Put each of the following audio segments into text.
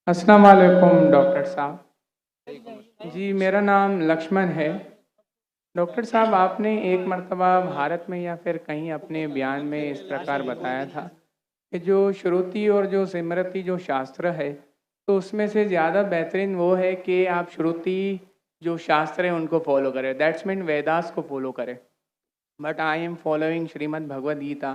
अस्सलाम वालेकुम डॉक्टर साहब। जी, मेरा नाम लक्ष्मण है। डॉक्टर साहब, आपने एक मर्तबा भारत में या फिर कहीं अपने बयान में इस प्रकार बताया था कि जो श्रुति और जो स्मृति जो शास्त्र है, तो उसमें से ज़्यादा बेहतरीन वो है कि आप श्रुति जो शास्त्र है उनको फॉलो करें, दैट्स मीन वेदास को फॉलो करें। But I am following Shrimad Bhagavad Gita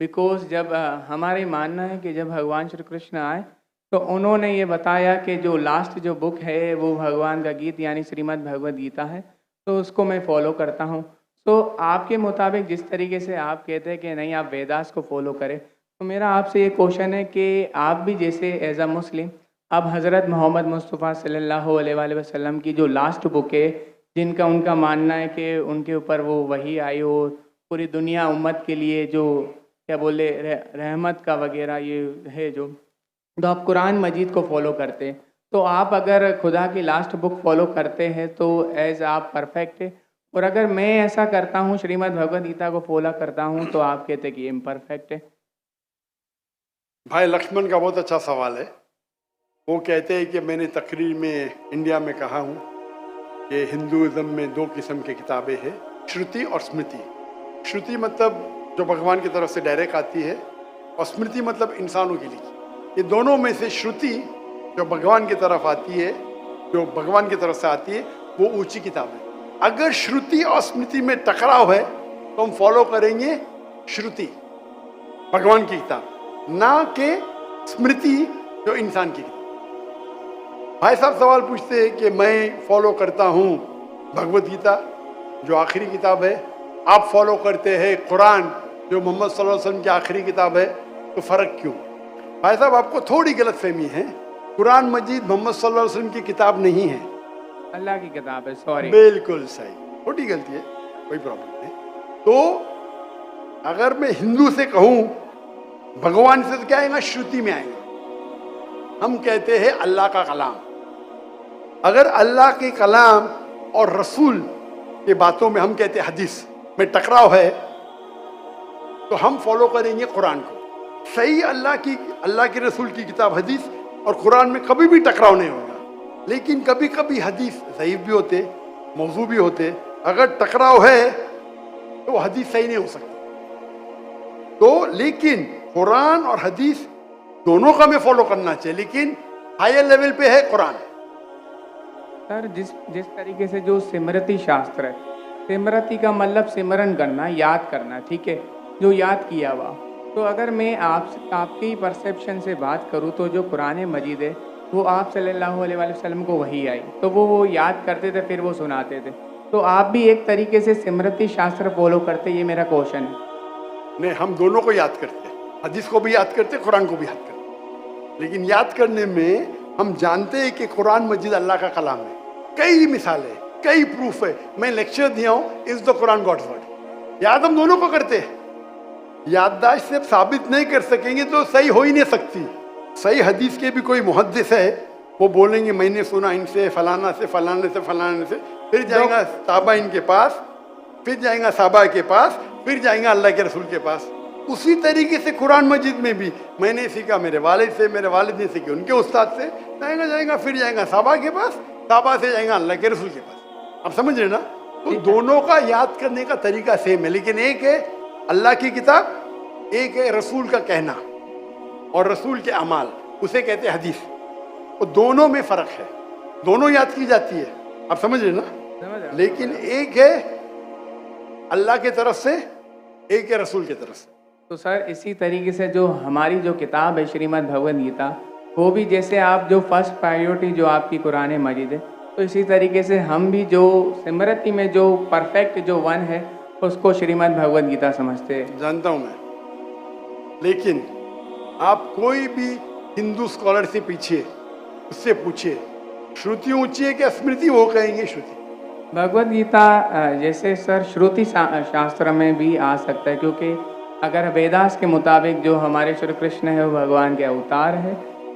because जब हमारे मानना है कि जब भगवान श्री कृष्ण आए तो उन्होंने ये बताया कि जो लास्ट जो बुक है वो भगवान का गीत यानी श्रीमद् भगवद गीता है, तो उसको मैं फॉलो करता हूँ। तो आपके मुताबिक जिस तरीके से आप कहते हैं कि नहीं आप वेदास को फॉलो करें, तो मेरा आपसे ये क्वेश्चन है कि आप भी जैसे एज अ मुस्लिम अब हज़रत मोहम्मद मुस्तफ़ा सल्लल्लाहु अलैहि वसल्लम की जो लास्ट बुक है, जिनका उनका मानना है कि उनके ऊपर वो वही आई हो पूरी दुनिया उम्मत के लिए जो क्या बोले रहमत का वगैरह ये है जो, तो आप कुरान मजीद को फॉलो करते हैं। तो आप अगर खुदा की लास्ट बुक फॉलो करते हैं तो एज आप परफेक्ट है, और अगर मैं ऐसा करता हूँ श्रीमद् भगवद गीता को फॉलो करता हूँ तो आप कहते हैं कि इम्परफेक्ट है। भाई लक्ष्मण का बहुत अच्छा सवाल है। वो कहते हैं कि मैंने तकरीर में इंडिया में कहा हूँ कि हिंदुज़म में दो किस्म की किताबें हैं, श्रुति और स्मृति। श्रुति मतलब जो भगवान की तरफ से डायरेक्ट आती है, और स्मृति मतलब इंसानों की लिखी। ये दोनों में से श्रुति जो भगवान की तरफ आती है, जो भगवान की तरफ से आती है, वो ऊंची किताब है। अगर श्रुति और स्मृति में टकराव है तो हम फॉलो करेंगे श्रुति, भगवान की किताब, ना के स्मृति जो इंसान की किताब। भाई साहब सवाल पूछते हैं कि मैं फॉलो करता हूँ भगवद गीता जो आखिरी किताब है, आप फॉलो करते हैं कुरान जो मोहम्मद सल्लल्लाहु अलैहि वसल्लम की आखिरी किताब है, तो फर्क क्यों? भाई साहब आपको थोड़ी गलतफहमी है। कुरान मजीद मोहम्मद सल्लल्लाहु अलैहि वसल्लम की किताब नहीं है, अल्लाह की किताब है। सॉरी, बिल्कुल सही, छोटी गलती है, कोई प्रॉब्लम नहीं। तो अगर मैं हिंदू से कहूँ भगवान से, तो क्या आएगा? श्रुति में आएगा। हम कहते हैं अल्लाह का कलाम। अगर अल्लाह के कलाम और रसूल के बातों में हम कहते हैं हदीस में टकराव है, तो हम फॉलो करेंगे कुरान को। सही अल्लाह के रसूल की किताब हदीस और कुरान में कभी भी टकराव नहीं होगा। लेकिन कभी कभी हदीस ज़ईफ भी होते, मौजू भी होते। अगर टकराव है तो वो हदीस सही नहीं हो सकती। तो लेकिन कुरान और हदीस दोनों का हमें फॉलो करना चाहिए, लेकिन हायर लेवल पे है कुरान। सर जिस जिस तरीके से जो स्मृति शास्त्र है, स्मृति का मतलब सिमरन करना, याद करना, ठीक है, जो याद किया हुआ। तो अगर मैं आपकी परसेप्शन से बात करूँ तो जो कुरान मजीद है वो आप सल्लल्लाहु अलैहि वसल्लम को वही आई, तो वो याद करते थे, फिर वो सुनाते थे। तो आप भी एक तरीके से स्मृति शास्त्र फॉलो करते, ये मेरा क्वेश्चन है। नहीं, हम दोनों को याद करते हैं, हदीस को भी याद करते हैं, कुरान को भी याद करते हैं। लेकिन याद करने में हम जानते हैं कि कुरान मजीद अल्लाह का कलाम है। कई मिसालें, कई प्रूफ है। मैं लेक्चर दिया हूँ, is the Quran God's word. याद हम दोनों को करते हैं। याददाश्त से साबित नहीं कर सकेंगे तो सही हो ही नहीं सकती। सही हदीस के भी कोई मुहद्दिस है, वो बोलेंगे मैंने सुना इनसे फलाना से फलाने से फलाने से, फिर जाएगा साहबा इनके पास, फिर जाएगा साहबा के पास, फिर जाएगा अल्लाह के रसूल के पास। उसी तरीके से कुरान मजीद में भी मैंने सीखा मेरे वालिद से, मेरे वालिद ने सीखी उनके उस्ताद से, जाएगा फिर जाएगा साहबा के पास, साहबा से जाएगा अल्लाह के रसूल के पास। आप समझ रहे ना? तो दोनों का याद करने का तरीका सेम है, लेकिन एक है अल्लाह की किताब, एक है रसूल का कहना और रसूल के अमाल, उसे कहते हैं हदीस। तो दोनों में फर्क है, दोनों याद की जाती है। आप समझ रहे ना? लेकिन एक है अल्लाह की तरफ से, एक है रसूल की तरफ से। तो सर इसी तरीके से जो हमारी जो किताब है श्रीमद् भगवद गीता, वो भी जैसे आप जो फर्स्ट प्रायोरिटी जो आपकी कुरान मजीद है, तो इसी तरीके से हम भी जो स्मृति में जो परफेक्ट जो वन है उसको श्रीमद् भगवद गीता समझते हैं। जानता हूँ मैं, लेकिन आप कोई भी हिंदू स्कॉलर से पीछे उससे पूछिए श्रुति ऊंची है क्या स्मृति, वो कहेंगे श्रुति। भगवद गीता जैसे सर श्रुति शास्त्र में भी आ सकता है, क्योंकि अगर वेदास के मुताबिक जो हमारे श्री कृष्ण है वो भगवान के अवतार है,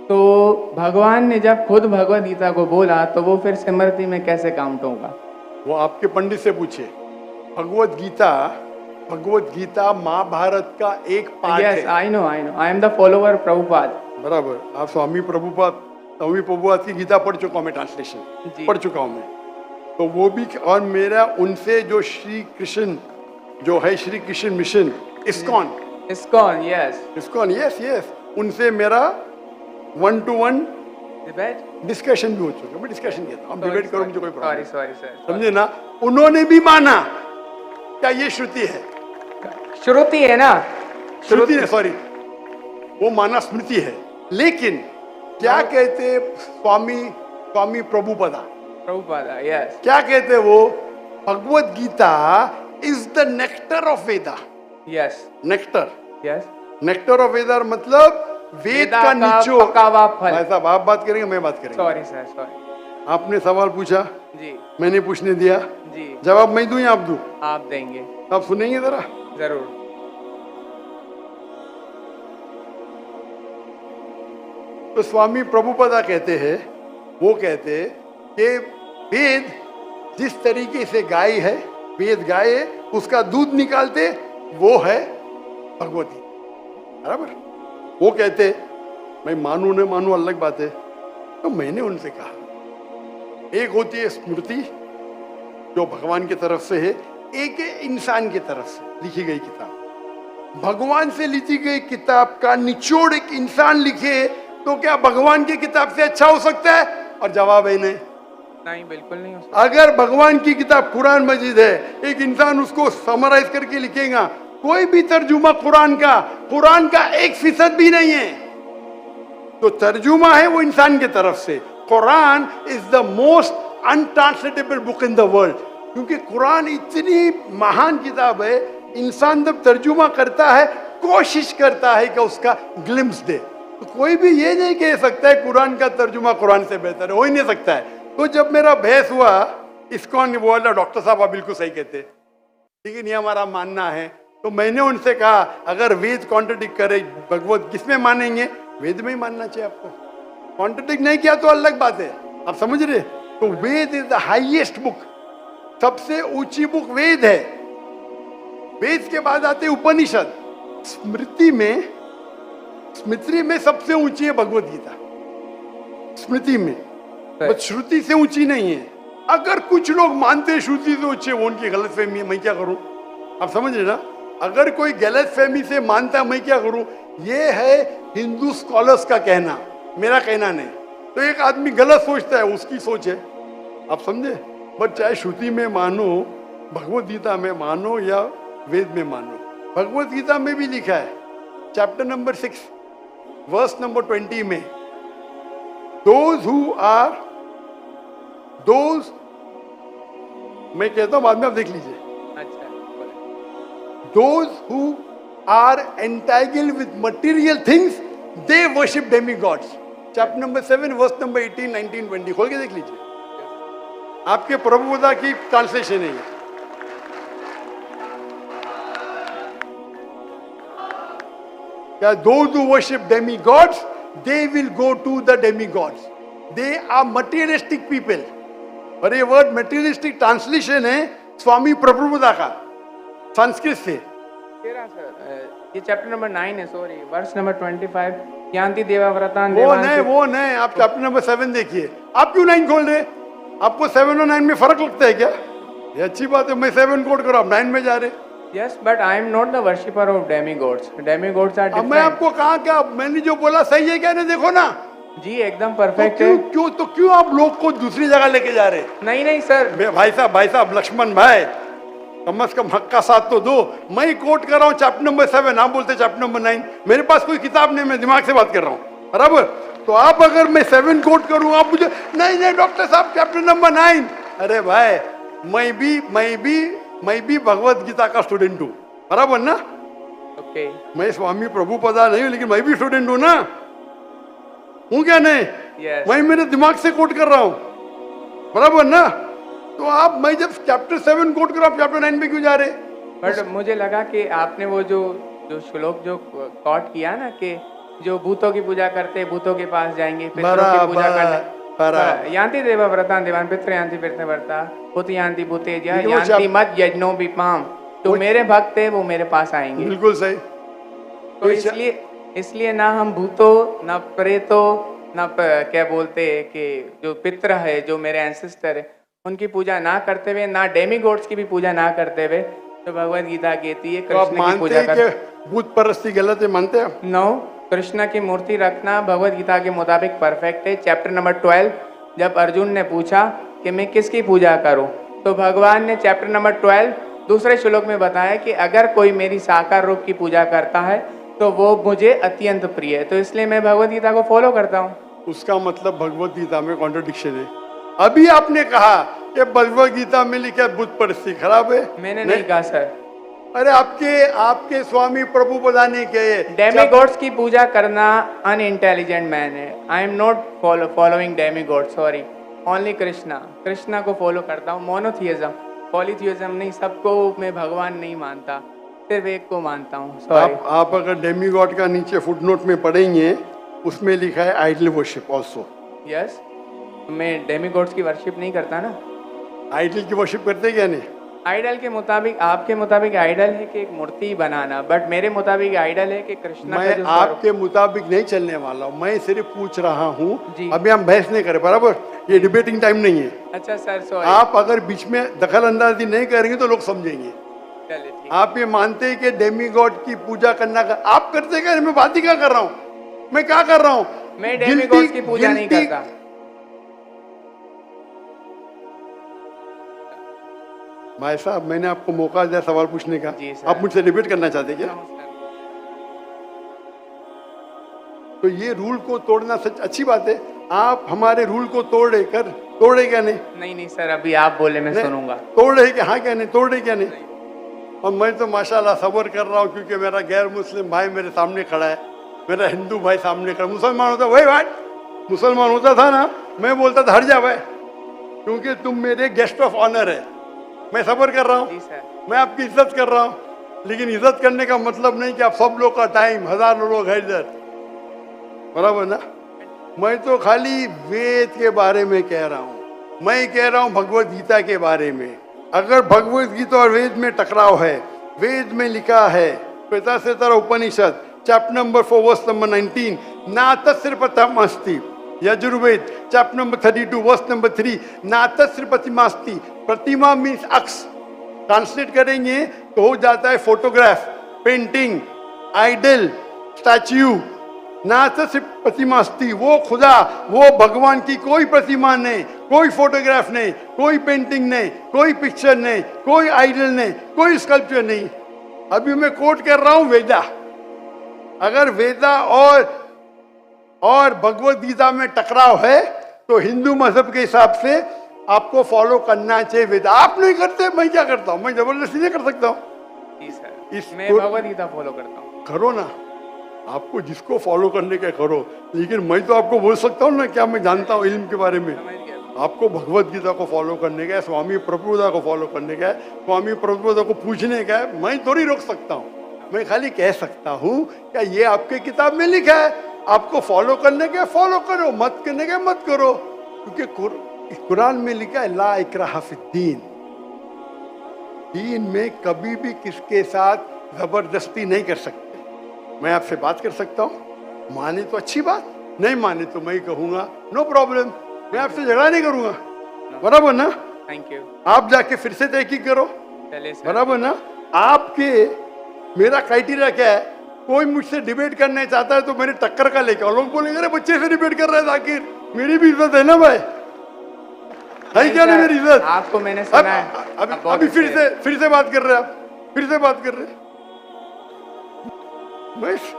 तो भगवान ने जब खुद भगवद गीता को बोला तो वो फिर स्मृति में कैसे काउंट होगा? वो आपके पंडित से पूछिए। भगवद गीता महाभारत का एक पार्ट है। Yes, I know, I am the follower Prabhupada. बराबर, आप स्वामी प्रभुपाद स्वामी प्रभुपाद की गीता पढ़ चुका हूँ मैं, ट्रांसलेशन जी। पढ़ चुका हूँ मैं। तो वो भी, और मेरा उनसे जो श्री कृष्ण जो है, Shri Krishna mission ISKCON, yes, ISKCON, yes yes, उनसे मेरा 1-to-1 डिबेट, डिस्कशन भी हो चुका। मैं डिस्कशन किया था, हम डिबेट करो, मुझे कोई प्रॉब्लम सॉरी सर, समझे ना। उन्होंने भी माना क्या ये श्रुति है, श्रुति है ना, श्रुति है, सॉरी, वो माना स्मृति है। लेकिन क्या कहते स्वामी प्रभुपदा, यस, क्या कहते वो, Bhagavad Gita is the nectar of Veda. Yes, nectar, yes, nectar of Veda मतलब वेद का निचोड़। पका हुआ फल। भाई साहब आप बात करेंगे, मैं बात करेंगे। सॉरी सर, सॉरी, आपने सवाल पूछा, जी मैंने पूछने दिया, जी, जवाब मैं दूं या आप दूं? आप देंगे, आप सुनेंगे जरा। जरूर। तो स्वामी प्रभुपदा कहते हैं, वो कहते कि वेद जिस तरीके से गाय है, वेद गाय है, उसका दूध निकालते वो है भगवती, बराबर। वो कहते, मैं मानू न मानू अलग बात है। तो मैंने उनसे कहा, एक होती है स्मृति जो भगवान की तरफ से है, एक है इंसान की तरफ से लिखी गई किताब। भगवान से लिखी गई किताब का निचोड़ एक इंसान लिखे तो क्या भगवान की किताब से अच्छा हो सकता है? और जवाब है नहीं, बिल्कुल नहीं हो सकता। अगर भगवान की किताब कुरान मजीद है, एक इंसान उसको समराइज करके लिखेगा, कोई भी तर्जुमा कुरान का 1% भी नहीं है। तो तर्जुमा है वो इंसान की तरफ से। Quran is the most untranslatable book in the world, क्योंकि कुरान इतनी महान किताब है। इंसान जब तर्जुमा करता है, कोशिश करता है कि उसका ग्लिम्स दे, तो कोई भी ये नहीं कह सकता है कुरान का तर्जुमा कुरान से बेहतर है, हो ही नहीं सकता है। तो जब मेरा बहस हुआ, इस्कॉन बोला डॉक्टर साहब आप बिल्कुल सही कहते, लेकिन ये हमारा मानना है। तो मैंने उनसे कहा, अगर वेद कॉन्ट्रडिक्ट करे, भगवत किसमें मानेंगे? वेद में ही मानना चाहिए आपको। कॉन्ट्रडिक्ट नहीं किया तो अलग बात है, आप समझ रहे। तो वेद इज द हाईएस्ट बुक, सबसे ऊंची बुक वेद है। वेद के बाद आते उपनिषद। स्मृति में सबसे ऊंची है भगवत गीता, स्मृति में, बस श्रुति से ऊंची नहीं है। अगर कुछ लोग मानते हैं श्रुति से ऊंची, वो उनकी गलतफहमी है, मैं क्या करूं? आप समझ रहे ना। अगर कोई गलतफहमी से मानता है, मैं क्या करूं? ये है हिंदू स्कॉलर्स का कहना, मेरा कहना नहीं। तो एक आदमी गलत सोचता है, उसकी सोच है, आप समझे। बट चाहे श्रुति में मानो, भगवत गीता में मानो या वेद में मानो, भगवत गीता में भी लिखा है, चैप्टर नंबर 6 वर्स नंबर 20 में, मैं कहता हूं बाद में आप देख लीजिए। अच्छा, Those who are entangled with material things, they worship demigods. Chapter number 7, verse number 18, 19, 20. खोल के देख लीजिए, आपके प्रभुपदा की ट्रांसलेशन है ये। क्या those who worship demigods, they will go to the demigods. They are materialistic people. और ये वर्ड materialistic ट्रांसलेशन है स्वामी प्रभुपदा का संस्कृत से। ये चैप्टर नंबर 9 है, सॉरी, वर्स नंबर 25, यान्ति देवाव्रतान् वो नहीं, आप चैप्टर नंबर 7 देखिए। आप क्यों 9 खोल रहे? आपको 7 और 9 में फर्क लगता है क्या? ये अच्छी बात है, मैं 7 कोट करो, आप 9 में जा रहे। Yes, but I am not the worshipper of demigods. Demigods are different. अब मैं आपको कहा क्या, मैंने जो बोला सही है क्या? नहीं, देखो ना जी, एकदम परफेक्ट है। क्यों आप लोग को दूसरी जगह लेके जा रहे? नहीं सर, भाई साहब लक्ष्मण भाई, कम से कम हक का साथ तो दो। मैं कोट कर रहा हूँ चैप्टर नंबर 7, आप बोलते चैप्टर नंबर 9। मेरे पास कोई किताब नहीं, मैं दिमाग से बात कर रहा हूँ, बराबर। तो आप अगर मैं 7 कोट करूँ, आप मुझे नहीं डॉक्टर साहब चैप्टर नंबर 9। अरे भाई, मैं भी भगवत गीता का स्टूडेंट हूँ, बराबर ना। ओके, मैं स्वामी प्रभुपदा नहीं हूँ, लेकिन मैं भी स्टूडेंट हूँ ना, हूँ क्या नहीं? yes. मैं मेरे दिमाग से कोट कर रहा हूँ, बराबर ना। तो आप, मैं जब चैप्टर 7 कोट कर रहा हूँ, चैप्टर 9 पे क्यों जा रहे? बट मुझे लगा कि आपने वो जो श्लोक जो कोट किया ना, कि जो भूतों की पूजा करते भूतों के पास जाएंगे, पितरों की पूजा करने, यान्ति देवाव्रतान् देवान् पितरः यान्ति पितृव्रता भूत यान्ति भूतेज्य यान्ति मद् यज्ञो विपाम। तो मेरे भक्त है, वो मेरे पास आएंगे। बिल्कुल सही। तो इसलिए ना हम भूतों, ना प्रेतों, ना क्या बोलते हैं कि जो पितृ है, जो मेरे एंसेस्टर है, उनकी पूजा ना करते हुए, ना डेमी गॉड्स की भी पूजा ना करते हुए, तो भगवत गीता कहती है तो आप कृष्ण की मानते पूजा हैं कर। कि बुत परस्ती गलत है, मानते हैं आप? नो, कृष्ण की मूर्ति रखना भगवत गीता के मुताबिक परफेक्ट है। चैप्टर नंबर 12, जब अर्जुन ने पूछा कि मैं किसकी पूजा करूं, तो भगवान ने चैप्टर नंबर 12 दूसरे श्लोक में बताया कि अगर कोई मेरी साकार रूप की पूजा करता है तो वो मुझे अत्यंत प्रिय है, तो इसलिए मैं भगवत गीता को फॉलो करता हूँ। उसका मतलब भगवत गीता में कॉन्ट्रडिक्शन है। अभी आपने कहा कि भगवत गीता में लिखा है बुत परस्ती खराब है। मैंने नहीं कहा सर। अरे आपके स्वामी प्रभु बताने के डेमी गॉड्स की पूजा करना अनइंटेलिजेंट मैन है। आई am not following Demi God, sorry, only Krishna को फॉलो करता हूँ। मोनोथियज्म, पॉलीथियज्म नहीं, सबको मैं भगवान नहीं मानता, सिर्फ एक को मानता हूँ। सॉरी। आप अगर डेमी गॉड का नीचे फुटनोट में पढ़ेंगे, उसमें लिखा है आइडल वर्शिप ऑल्सो। यस, मैं डेमी गॉड्स की वर्शिप नहीं करता ना। आइडल की वर्शिप करते क्या नहीं? आइडल के मुताबिक, आपके मुताबिक आइडल है कि एक मूर्ति बनाना, बट मेरे मुताबिक आइडल है कि कृष्णा का मैं जो आपके मुताबिक नहीं चलने वाला हूँ, मैं सिर्फ पूछ रहा हूँ। जी। अभी हम बहस नहीं करें, बराबर? ये डिबेटिंग टाइम नहीं है। अच्छा सर, सॉरी। आप अगर बीच में दखल अंदाजी नहीं करेंगे तो लोग समझेंगे। चलिए ठीक। आप ये मानते हैं कि डेमी गॉड की पूजा करना का आप करते क्या? मैं बात ही क्या कर रहा हूँ? मैं क्या कर रहा हूँ? मैं डेमी गॉड्स की पूजा नहीं करता। भाई साहब, मैंने आपको मौका दिया सवाल पूछने का, जी सर। आप मुझसे डिबेट करना चाहते क्या? तो ये रूल को तोड़ना सच अच्छी बात है। आप हमारे रूल को तोड़े क्या नहीं? नहीं सर, अभी आप बोले मैं सुनूंगा। तोड़े क्या? हाँ क्या नहीं? तोड़े क्या नहीं? और मैं तो माशाल्लाह सब्र कर रहा हूँ, क्योंकि मेरा गैर मुस्लिम भाई मेरे सामने खड़ा है, मेरा हिंदू भाई सामने खड़ा। मुसलमान होता वही भाई, मुसलमान होता था ना, मैं बोलता था हट जा भाई, क्योंकि तुम मेरे गेस्ट ऑफ ऑनर है। मैं सब्र कर रहा हूँ, मैं आपकी इज्जत कर रहा हूँ, लेकिन इज्जत करने का मतलब नहीं कि आप सब लोग का टाइम, हजारों लोग हैं इधर, बराबर ना? मैं तो खाली वेद के बारे में कह रहा हूँ, मैं कह रहा हूँ भगवत गीता के बारे में। अगर भगवत गीता और वेद में टकराव है, वेद में लिखा है Shvetashvatara Upanishad chapter number 4 verse number 19, ना तस्य प्रतिमास्ति। Yajurveda chapter number 32 verse number 3, ना तस्य प्रतिमास्ति। प्रतिमा मीन्स अक्स, ट्रांसलेट करेंगे तो हो जाता है फोटोग्राफ, पेंटिंग, आइडल, स्टैच्यू। ना तस्य प्रतिमास्ति, वो खुदा, वो भगवान की कोई प्रतिमा नहीं, कोई फोटोग्राफ नहीं, कोई पेंटिंग नहीं, कोई पिक्चर नहीं, कोई आइडल नहीं, कोई स्कल्पचर नहीं। अभी मैं कोट कर रहा हूं वेदा। अगर वेदा और भगवत गीता में टकराव है तो हिंदू मजहब के हिसाब से आपको फॉलो करना चाहिए वेदा। आप नहीं करते, मैं क्या करता हूं? मैं जबरदस्ती नहीं कर सकता हूं। मैं भगवत गीता फॉलो करता हूं। करो ना, आपको जिसको फॉलो करने का करो, लेकिन मैं तो आपको बोल सकता हूँ ना क्या मैं जानता हूँ इल्म के बारे में। आपको भगवत गीता को फॉलो करने का है, स्वामी प्रभुदा को फॉलो करने का है, स्वामी प्रभुदा को पूछने का है। मैं थोड़ी रोक सकता हूँ, मैं खाली कह सकता हूँ क्या ये आपके किताब में लिखा है, आपको फॉलो करने का फॉलो करो, मत करने का मत करो, क्योंकि कुरान में लिखा है ला इकराह फिद्दीन। दीन में कभी भी किसके साथ जबरदस्ती नहीं कर सकते। मैं आपसे बात कर सकता हूँ, माने तो अच्छी बात, नहीं माने तो मैं कहूँगा नो प्रॉब्लम, मैं आपसे झगड़ा नहीं करूँगा, बराबर ना? Thank you. आप जाके फिर से तहकीक करो, बराबर ना? आपके मेरा क्राइटेरिया क्या है? कोई मुझसे डिबेट करना चाहता है तो मेरे टक्कर का लेके आओ। लोग बोलेंगे अरे बच्चे से डिबेट कर रहे हैं जाकिर, मेरी भी इज्जत है ना भाई, है क्या नहीं मेरी इज्जत? आपको मैंने सुना है। अभी फिर से बात कर रहे हैं आप, फिर से बात कर रहे हैं। बस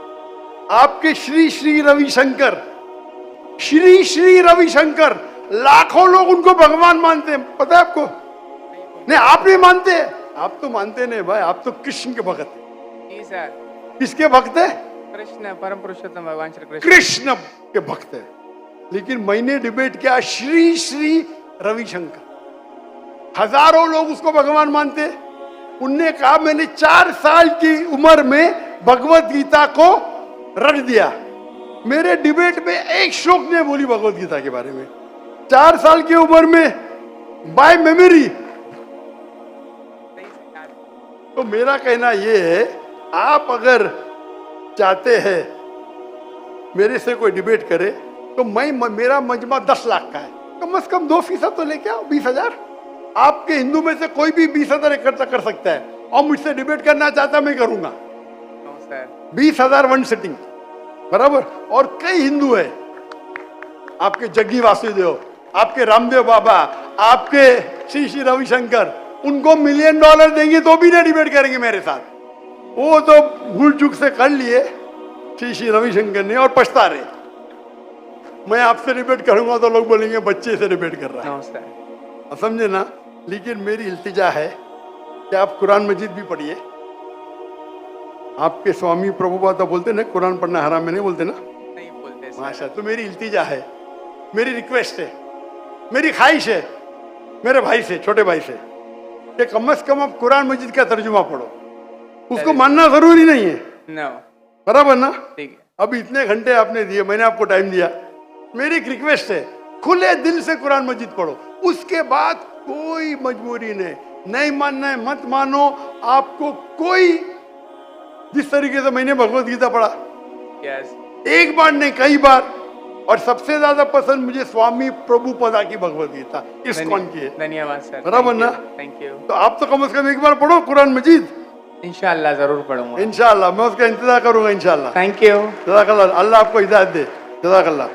आपके श्री श्री रविशंकर, श्री श्री रविशंकर, लाखों लोग उनको भगवान मानते हैं, पता है आपको? नहीं, आप नहीं मानते, आप तो मानते नहीं भाई, आप तो कृष्ण के भक्त हैं। जी सर। किसके भक्त है? कृष्ण, परम पुरुषोत्तम भगवान श्री कृष्ण, कृष्ण के भक्त है। लेकिन मैंने डिबेट किया श्री श्री रविशंकर, हजारों लोग उसको भगवान मानते। उनने कहा मैंने 4 साल की उम्र में भगवत गीता को रट दिया। मेरे डिबेट में एक श्लोक नहीं बोली भगवत गीता के बारे में, 4 साल की उम्र में बाय मेमोरी। तो मेरा कहना यह है, आप अगर चाहते हैं मेरे से कोई डिबेट करे, तो मेरा मजमा 10 लाख का है, कम से कम 2% तो लेके आओ, 20,000। आपके हिंदू में से कोई भी 20,000 इकट्ठा कर सकता है और मुझसे डिबेट करना चाहता मैं करूंगा। No sir. 20,000 वन सिटिंग, बराबर। और कई हिंदू है, आपके जग्गी वासुदेव, आपके रामदेव बाबा, आपके श्री श्री रविशंकर, उनको $1 मिलियन देंगे तो भी नहीं डिबेट करेंगे मेरे साथ। वो तो भूल चूक से कर लिए श्री श्री रविशंकर ने और पछता रहे। मैं आपसे डिबेट करूंगा तो लोग बोलेंगे बच्चे से डिबेट कर रहा है। No sir. समझे ना। लेकिन मेरी इल्तिजा है कि आप कुरान मजीद भी पढ़िए। आपके स्वामी प्रभुपाद तो बोलते ना कुरान पढ़ना हराम में, नहीं बोलते ना? नहीं बोलते सर। माशा। तो मेरी इल्तिजा है, मेरी रिक्वेस्ट है, मेरी ख्वाहिश है मेरे भाई से, छोटे भाई से, कि कम से कम आप कुरान मजीद का तर्जुमा पढ़ो। उसको मानना जरूरी नहीं है, नो, बराबर ना? ठीक है। अब इतने घंटे आपने दिए, मैंने आपको टाइम दिया। मेरी एक रिक्वेस्ट है, खुले दिल से कुरान मजीद पढ़ो। उसके बाद कोई मजबूरी नहीं मानना है मत मानो। आपको कोई, जिस तरीके से मैंने भगवत गीता पढ़ा, यस, एक बार नहीं कई बार, और सबसे ज्यादा पसंद मुझे स्वामी प्रभुपदा की भगवत गीता, इस्कॉन की है। धन्यवाद सर। बराबर ना? Thank you. तो आप तो कम से कम एक बार पढ़ो कुरान मजीद। इंशाल्लाह जरूर पढ़ूंगा। इंशाल्लाह मैं उसका इंतजार करूंगा इंशाल्लाह। Thank you. जज़ाकल्लाह। अल्लाह आपको हिदायत दे। जज़ाकल्लाह।